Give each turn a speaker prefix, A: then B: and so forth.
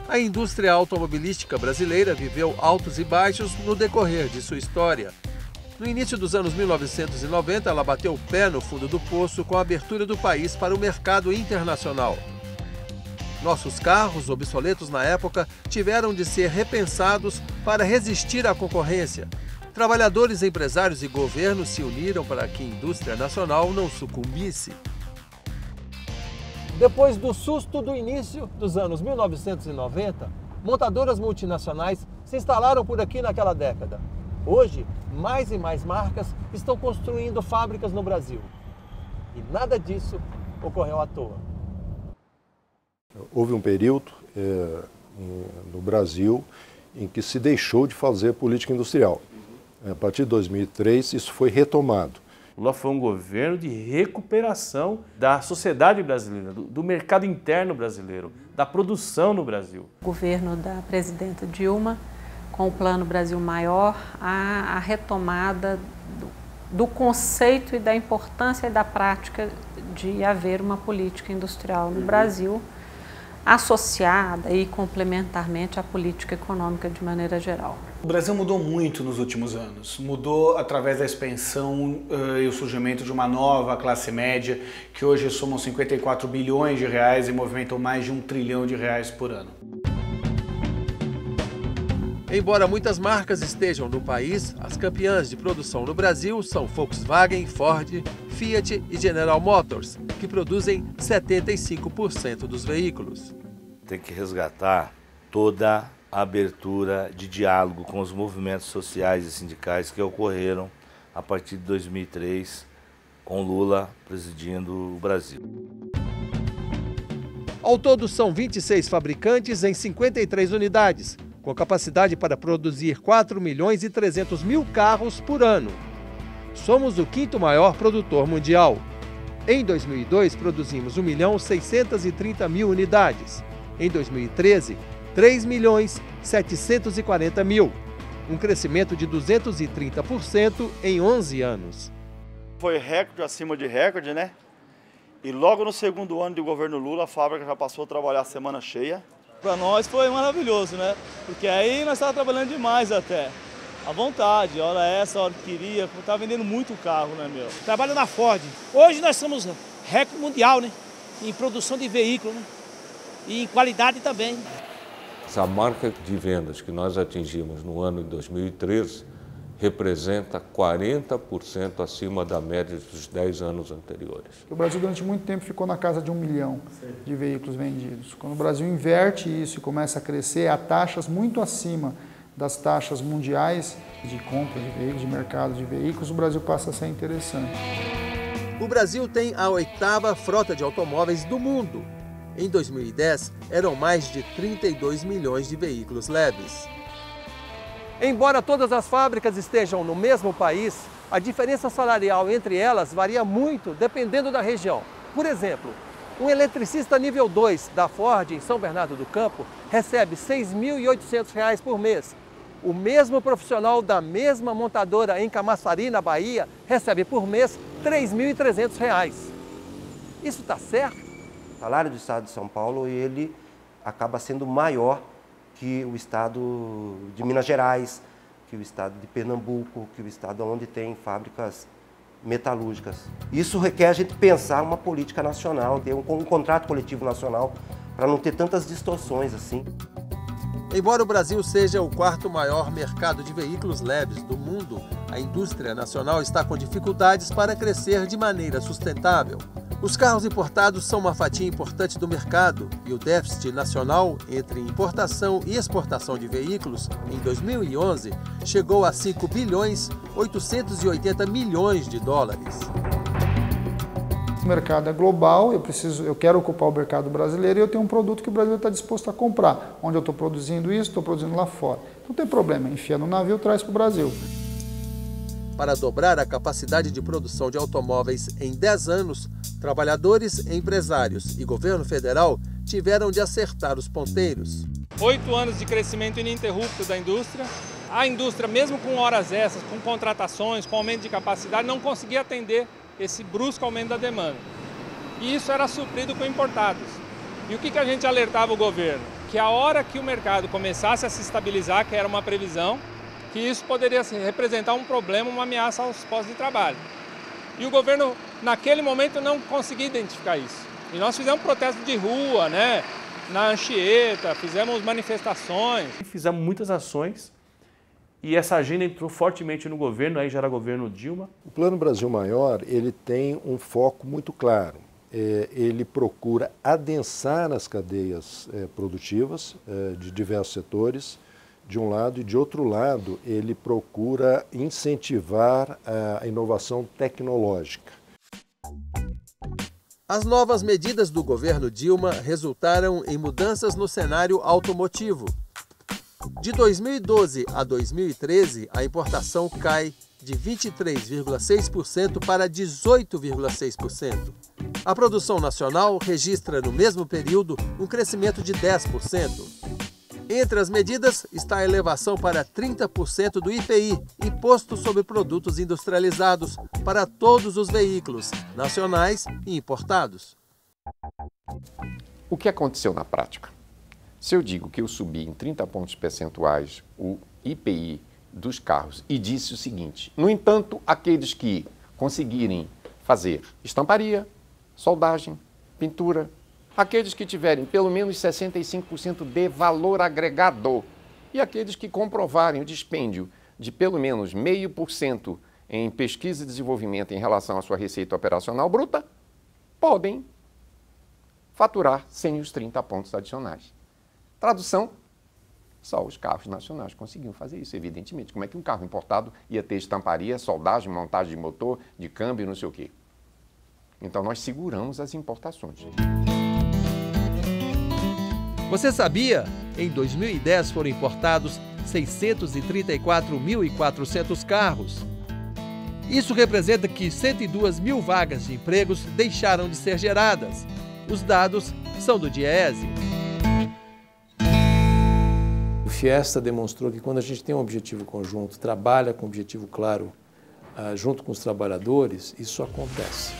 A: A indústria automobilística brasileira viveu altos e baixos no decorrer de sua história. No início dos anos 1990, ela bateu o pé no fundo do poço com a abertura do país para o mercado internacional. Nossos carros, obsoletos na época, tiveram de ser repensados para resistir à concorrência. Trabalhadores, empresários e governos se uniram para que a indústria nacional não sucumbisse. Depois do susto do início dos anos 1990, montadoras multinacionais se instalaram por aqui naquela década. Hoje, mais e mais marcas estão construindo fábricas no Brasil. E nada disso ocorreu à toa.
B: Houve um período no Brasil em que se deixou de fazer política industrial. A partir de 2003, isso foi retomado.
C: Lula foi um governo de recuperação da sociedade brasileira, do mercado interno brasileiro, da produção no Brasil.
D: O governo da presidenta Dilma, com o Plano Brasil Maior, a retomada do conceito e da importância e da prática de haver uma política industrial no Brasil, associada e complementarmente à política econômica de maneira geral.
E: O Brasil mudou muito nos últimos anos. Mudou através da expansão e o surgimento de uma nova classe média, que hoje somam 54 bilhões de reais e movimentam mais de R$1 trilhão por ano.
A: Embora muitas marcas estejam no país, as campeãs de produção no Brasil são Volkswagen, Ford, Fiat e General Motors, que produzem 75% dos veículos.
F: Tem que resgatar toda a abertura de diálogo com os movimentos sociais e sindicais que ocorreram a partir de 2003, com Lula presidindo o Brasil.
A: Ao todo, são 26 fabricantes em 53 unidades, com capacidade para produzir 4.300.000 carros por ano. Somos o quinto maior produtor mundial. Em 2002, produzimos 1.630.000 unidades. Em 2013, 3.740.000, um crescimento de 230% em 11 anos.
G: Foi recorde acima de recorde, né? E logo no segundo ano do governo Lula, a fábrica já passou a trabalhar semana cheia.
H: Para nós foi maravilhoso, né? Porque aí nós estávamos trabalhando demais até. À vontade, hora essa, hora que queria, estava vendendo muito carro, né, meu?
I: Trabalho na Ford. Hoje nós somos recorde mundial, né? Em produção de veículos, né? E em qualidade também.
J: Essa marca de vendas que nós atingimos no ano de 2013 representa 40% acima da média dos 10 anos anteriores.
K: O Brasil durante muito tempo ficou na casa de 1 milhão de veículos vendidos. Quando o Brasil inverte isso e começa a crescer a taxas muito acima das taxas mundiais de compra de veículos, de mercado de veículos, o Brasil passa a ser interessante.
A: O Brasil tem a 8ª frota de automóveis do mundo. Em 2010, eram mais de 32 milhões de veículos leves. Embora todas as fábricas estejam no mesmo país, a diferença salarial entre elas varia muito dependendo da região. Por exemplo, um eletricista nível 2 da Ford em São Bernardo do Campo recebe R$ 6.800 por mês. O mesmo profissional da mesma montadora em Camaçari, na Bahia, recebe por mês R$ 3.300. Isso está certo?
L: O salário do estado de São Paulo, ele acaba sendo maior que o estado de Minas Gerais, que o estado de Pernambuco, que o estado onde tem fábricas metalúrgicas. Isso requer a gente pensar uma política nacional, ter um contrato coletivo nacional, para não ter tantas distorções assim.
A: Embora o Brasil seja o 4º maior mercado de veículos leves do mundo, a indústria nacional está com dificuldades para crescer de maneira sustentável. Os carros importados são uma fatia importante do mercado e o déficit nacional entre importação e exportação de veículos, em 2011, chegou a 5 bilhões 880 milhões de dólares.
K: O mercado é global, eu quero ocupar o mercado brasileiro e eu tenho um produto que o Brasil está disposto a comprar. Onde eu estou produzindo isso, estou produzindo lá fora. Não tem problema, enfia no navio e traz para o Brasil.
A: Para dobrar a capacidade de produção de automóveis em 10 anos, trabalhadores, empresários e governo federal tiveram de acertar os ponteiros.
M: 8 anos de crescimento ininterrupto da indústria. A indústria, mesmo com horas extras, com contratações, com aumento de capacidade, não conseguia atender esse brusco aumento da demanda. E isso era suprido com importados. E o que a gente alertava o governo? que a hora que o mercado começasse a se estabilizar, que era uma previsão, que isso poderia representar um problema, uma ameaça aos postos de trabalho. E o governo, naquele momento, não conseguia identificar isso. E nós fizemos protesto de rua, né? Na Anchieta, fizemos manifestações.
C: Fizemos muitas ações e essa agenda entrou fortemente no governo, aí já era governo Dilma.
B: O Plano Brasil Maior, ele tem um foco muito claro. Ele procura adensar as cadeias produtivas de diversos setores, de um lado, e de outro lado, ele procura incentivar a inovação tecnológica.
A: As novas medidas do governo Dilma resultaram em mudanças no cenário automotivo. De 2012 a 2013, a importação cai de 23,6% para 18,6%. A produção nacional registra no mesmo período um crescimento de 10%. Entre as medidas está a elevação para 30% do IPI, Imposto sobre Produtos Industrializados, para todos os veículos, nacionais e importados.
N: O que aconteceu na prática? Se eu digo que eu subi em 30 pontos percentuais o IPI dos carros e disse o seguinte: no entanto, aqueles que conseguirem fazer estamparia, soldagem, pintura, aqueles que tiverem pelo menos 65% de valor agregado e aqueles que comprovarem o dispêndio de pelo menos 0,5% em pesquisa e desenvolvimento em relação à sua receita operacional bruta, podem faturar sem os 30 pontos adicionais. Tradução: só os carros nacionais conseguiam fazer isso, evidentemente. Como é que um carro importado ia ter estamparia, soldagem, montagem de motor, de câmbio, não sei o quê? Então nós seguramos as importações.
A: Você sabia? Em 2010 foram importados 634.400 carros. Isso representa que 102 mil vagas de empregos deixaram de ser geradas. Os dados são do Diese.
O: O Fiesta demonstrou que quando a gente tem um objetivo conjunto, trabalha com um objetivo claro junto com os trabalhadores, isso acontece.